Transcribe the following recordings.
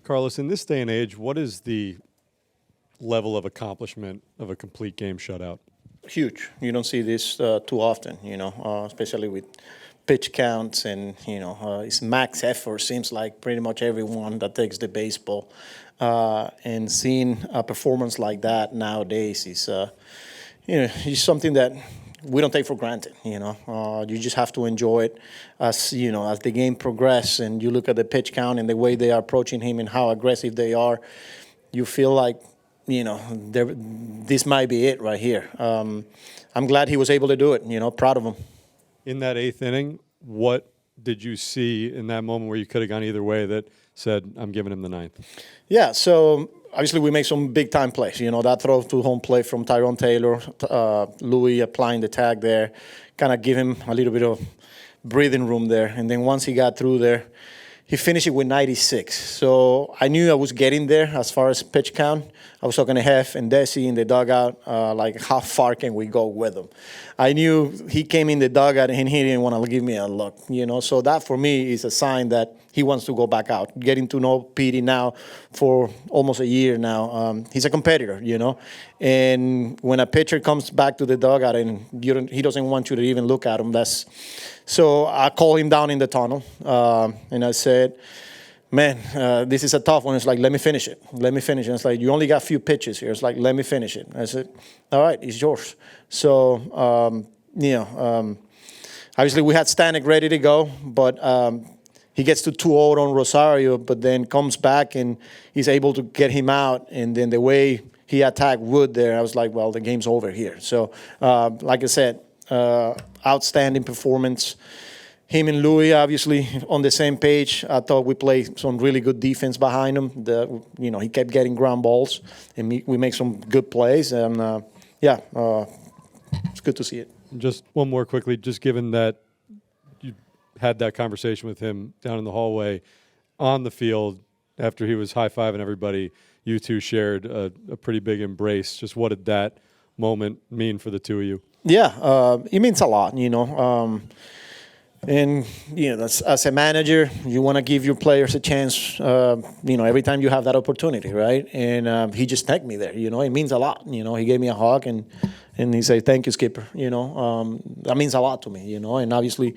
Carlos, in this day and age, what is the level of accomplishment of a complete game shutout? Huge. You don't see this too often, especially with pitch counts and, it's max effort, seems like pretty much everyone that takes the baseball. And seeing a performance like that nowadays is, is something that we don't take for granted, You just have to enjoy it as the game progresses and you look at the pitch count and the way they are approaching him and how aggressive they are. You feel like, this might be it right here. I'm glad he was able to do it, proud of him. In that eighth inning, what did you see in that moment where you could have gone either way that said, I'm giving him the ninth? Yeah, so obviously we make some big-time plays. That throw to home plate from Tyrone Taylor, Louis applying the tag there, kind of give him a little bit of breathing room there. And then once he got through there, he finished it with 96. So I knew I was getting there as far as pitch count. I was talking to Hef and Desi in the dugout, like how far can we go with him? I knew he came in the dugout and he didn't want to give me a look, So that for me is a sign that he wants to go back out. Getting to know Petey now for almost a year now. He's a competitor, And when a pitcher comes back to the dugout and he doesn't want you to even look at him, so I called him down in the tunnel and I said, man, this is a tough one. It's like, let me finish it. Let me finish it. It's like, you only got a few pitches here. It's like, let me finish it. I said, all right, it's yours. So, obviously we had Stanek ready to go, but he gets to 2-0 on Rosario, but then comes back and he's able to get him out. And then the way he attacked Wood there, I was like, well, the game's over here. So, like I said, outstanding performance. Him and Louis, obviously, on the same page. I thought we played some really good defense behind him. He kept getting ground balls, and we make some good plays. And, it's good to see it. Just one more quickly, just given that you had that conversation with him down in the hallway, on the field, after he was high-fiving everybody, you two shared a pretty big embrace. Just what did that moment mean for the two of you? Yeah, it means a lot, And, as a manager, you want to give your players a chance, every time you have that opportunity, right? And he just tagged me there, It means a lot, He gave me a hug and he said, thank you, Skipper, That means a lot to me, And obviously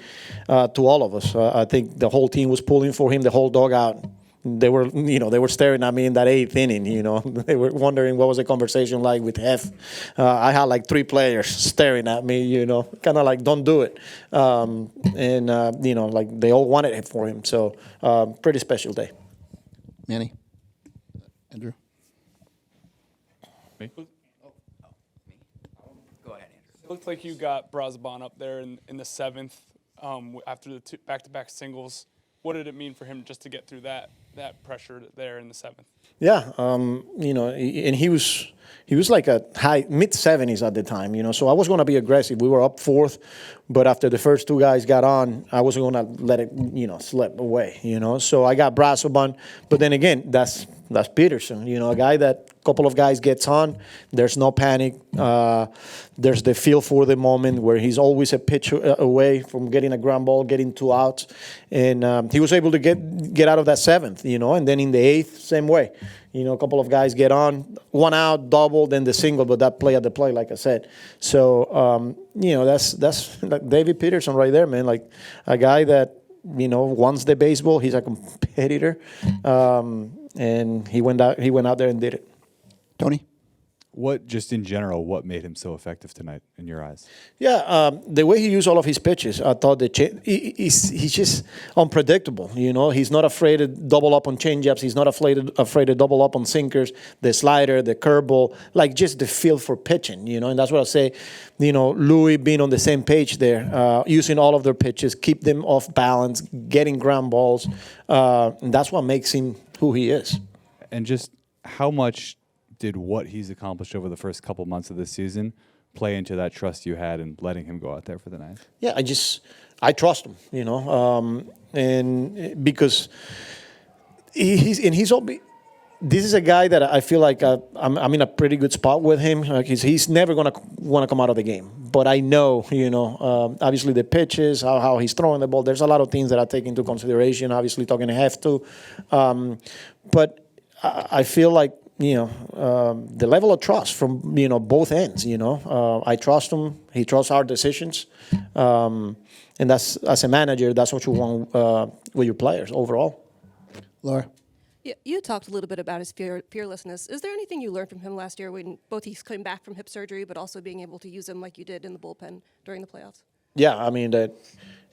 to all of us. I think the whole team was pulling for him, the whole dugout. They were staring at me in that eighth inning, They were wondering what was the conversation like with Hef. I had like 3 players staring at me, kind of like, don't do it. Like they all wanted it for him. So pretty special day. Manny. Andrew. Me? Go ahead, Andrew. It looked like you got Brazaban up there in the 7th after the 2 back-to-back singles. What did it mean for him just to get through that pressure there in the 7th? Yeah, and he was like a high mid-70s at the time, So I was going to be aggressive. We were up 4th, but after the first 2 guys got on, I wasn't going to let it, slip away, So I got Brazoban, but then again, that's Peterson, a guy that a couple of guys gets on. There's no panic. There's the feel for the moment where he's always a pitch away from getting a ground ball, getting 2 outs, and he was able to get out of that 7th, And then in the 8th, same way. A couple of guys get on, 1 out, double, then the single, but that play at the plate, like I said. So, that's like David Peterson right there, man. Like a guy that, wants the baseball. He's a competitor, and he went out there and did it. Tony? Just in general, what made him so effective tonight in your eyes? Yeah, the way he used all of his pitches, I thought he's just unpredictable. He's not afraid to double up on changeups. He's not afraid to double up on sinkers, the slider, the curveball, like just the feel for pitching. And that's what I say. Louis being on the same page there, using all of their pitches, keep them off balance, getting ground balls. And that's what makes him who he is. And just how much did what he's accomplished over the first couple months of this season play into that trust you had in letting him go out there for the ninth? Yeah, I trust him, and because this is a guy that I feel like I'm in a pretty good spot with him. Like he's never gonna want to come out of the game, but I know, obviously the pitches, how he's throwing the ball. There's a lot of things that I take into consideration. Obviously, talking to Hef too. but I feel like, the level of trust from, both ends, I trust him, he trusts our decisions. And that's, as a manager, that's what you want with your players overall. Laura. Yeah, you talked a little bit about his fearlessness. Is there anything you learned from him last year when both he's coming back from hip surgery, but also being able to use him like you did in the bullpen during the playoffs? Yeah, I mean,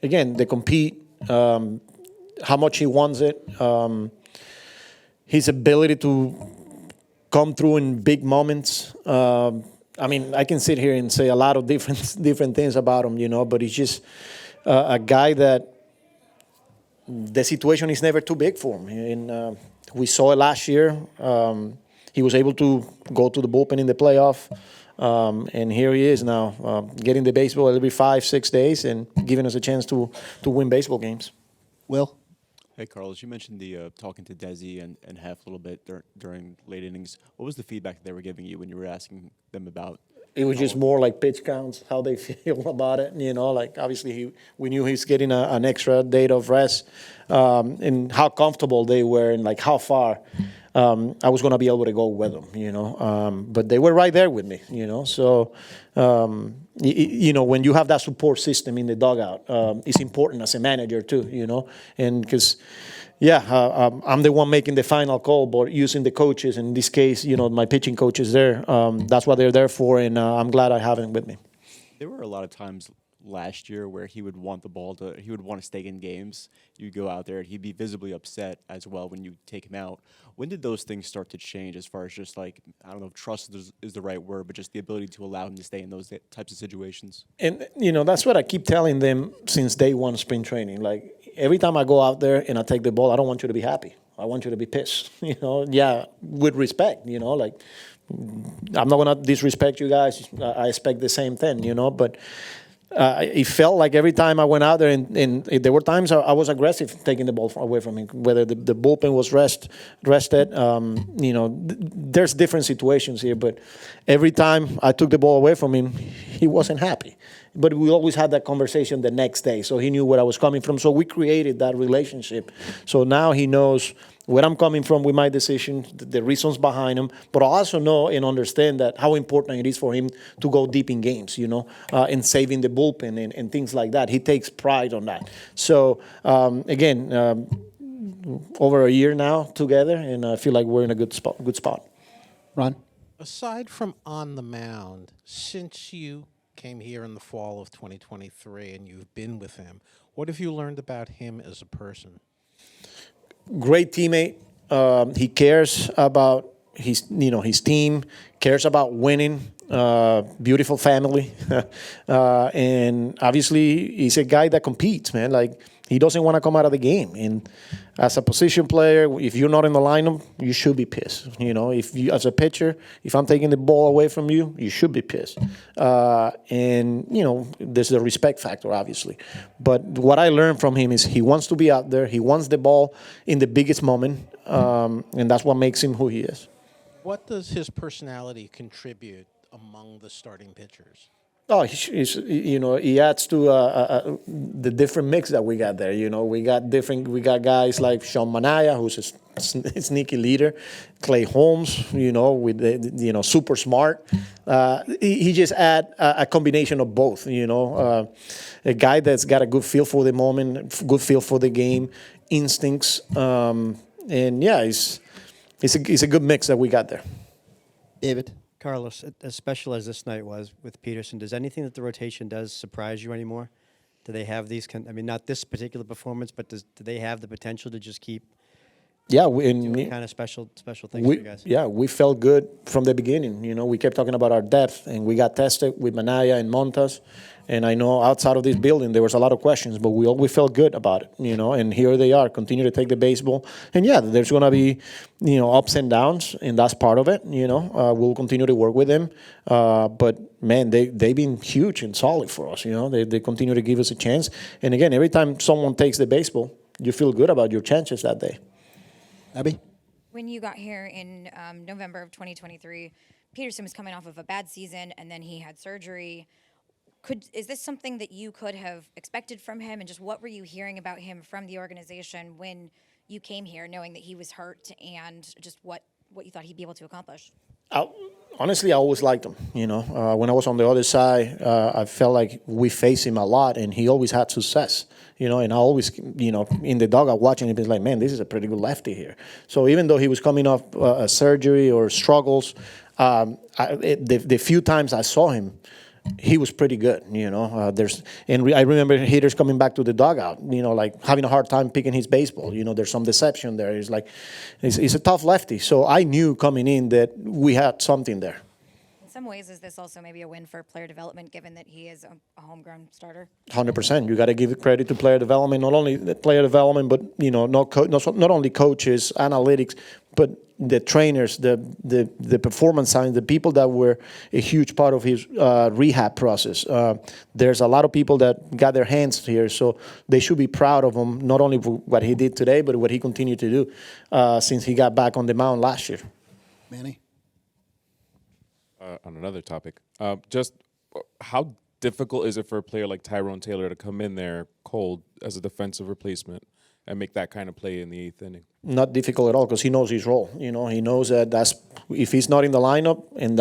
again, they compete, how much he wants it, his ability to come through in big moments. I mean, I can sit here and say a lot of different things about him, but he's just a guy that the situation is never too big for him. And we saw it last year. He was able to go to the bullpen in the playoff. And here he is now, getting the baseball every 5-6 days and giving us a chance to win baseball games. Will. Hey, Carlos, you mentioned the talking to Desi and Hef a little bit during late innings. What was the feedback that they were giving you when you were asking them about? It was just more like pitch counts, how they feel about it. Like obviously we knew he's getting an extra day of rest, and how comfortable they were and like how far I was going to be able to go with them, But they were right there with me, So, when you have that support system in the dugout, it's important as a manager too, And because, I'm the one making the final call, but using the coaches, in this case, my pitching coaches there, that's what they're there for, and I'm glad I have them with me. There were a lot of times last year where he would want he would want to stay in games. You'd go out there and he'd be visibly upset as well when you take him out. When did those things start to change as far as just like, I don't know if trust is the right word, but just the ability to allow him to stay in those types of situations? And, that's what I keep telling them since day one spring training. Like, every time I go out there and I take the ball, I don't want you to be happy. I want you to be pissed, with respect, like, I'm not going to disrespect you guys. I expect the same thing, but it felt like every time I went out there, and there were times I was aggressive taking the ball away from him, whether the bullpen was rested. There's different situations here, but every time I took the ball away from him, he wasn't happy. But we always had that conversation the next day, so he knew where I was coming from. So we created that relationship. So now he knows where I'm coming from with my decision, the reasons behind them. But I also know and understand that how important it is for him to go deep in games, and saving the bullpen and things like that. He takes pride on that. So, again, over a year now together, and I feel like we're in a good spot. Ron. Aside from on the mound, since you came here in the fall of 2023 and you've been with him, what have you learned about him as a person? Great teammate. He cares about his team, cares about winning. Beautiful family, and obviously he's a guy that competes, man. Like, he doesn't want to come out of the game. And as a position player, if you're not in the lineup, you should be pissed. If you, as a pitcher, if I'm taking the ball away from you, you should be pissed. And there's the respect factor, obviously. But what I learned from him is he wants to be out there. He wants the ball in the biggest moment, and that's what makes him who he is. What does his personality contribute among the starting pitchers? Oh, he adds to the different mix that we got there. We got guys like Sean Manaea, who's a sneaky leader, Clay Holmes, with the super smart. He just add a combination of both. A guy that's got a good feel for the moment, good feel for the game, instincts, and it's a good mix that we got there. David. Carlos, as special as this night was with Peterson, does anything that the rotation does surprise you anymore? Do they have these? Not this particular performance, but do they have the potential to just keep? Doing kind of special things for you guys. Yeah, we felt good from the beginning. We kept talking about our depth, and we got tested with Manaea and Montas. And I know outside of this building there was a lot of questions, but we always felt good about it. And here they are, continue to take the baseball. And there's going to be, ups and downs, and that's part of it. We'll continue to work with them. But man, they've been huge and solid for us. They continue to give us a chance. And again, every time someone takes the baseball, you feel good about your chances that day. Abby. When you got here in November of 2023, Peterson was coming off of a bad season, and then he had surgery. Is this something that you could have expected from him, and just what were you hearing about him from the organization when you came here knowing that he was hurt and just what you thought he'd be able to accomplish? Honestly, I always liked him. When I was on the other side, I felt like we faced him a lot, and he always had success. And I always, in the dugout watching him, it's like, man, this is a pretty good lefty here. So even though he was coming off a surgery or struggles, the few times I saw him, he was pretty good. I remember hitters coming back to the dugout, like having a hard time picking his baseball. There's some deception there. It's like, he's a tough lefty. So I knew coming in that we had something there. In some ways, is this also maybe a win for player development, given that he is a homegrown starter? 100%. You got to give credit to player development, not only the player development, but not only coaches, analytics, but the trainers, the performance science, the people that were a huge part of his rehab process. There's a lot of people that got their hands here, so they should be proud of him, not only for what he did today, but what he continued to do since he got back on the mound last year. Manny? On another topic, just how difficult is it for a player like Tyrone Taylor to come in there cold as a defensive replacement and make that kind of play in the 8th inning? Not difficult at all, because he knows his role. He knows that's if he's not in the lineup, and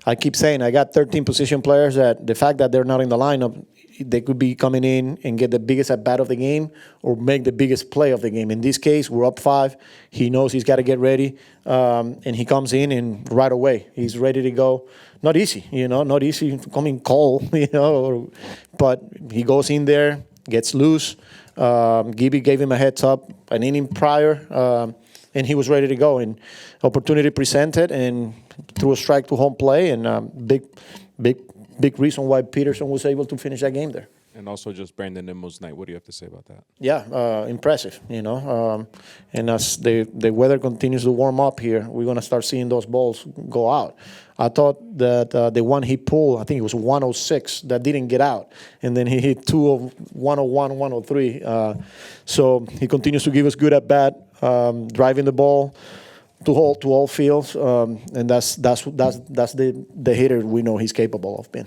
I keep saying I got 13 position players that the fact that they're not in the lineup, they could be coming in and get the biggest at bat of the game or make the biggest play of the game. In this case, we're up 5. He knows he's got to get ready, and he comes in and right away he's ready to go. Not easy, not easy coming cold, but he goes in there, gets loose. Gibby gave him a heads up an inning prior, and he was ready to go. And opportunity presented, and threw a strike to home play, and big reason why Peterson was able to finish that game there. And also just Brandon Nimmo's night. What do you have to say about that? Yeah, impressive, and as the weather continues to warm up here, we're going to start seeing those balls go out. I thought that the one he pulled, I think it was 106, that didn't get out. And then he hit 2 of 101, 103. So he continues to give us good at bat, driving the ball to all fields. And that's the hitter we know he's capable of being.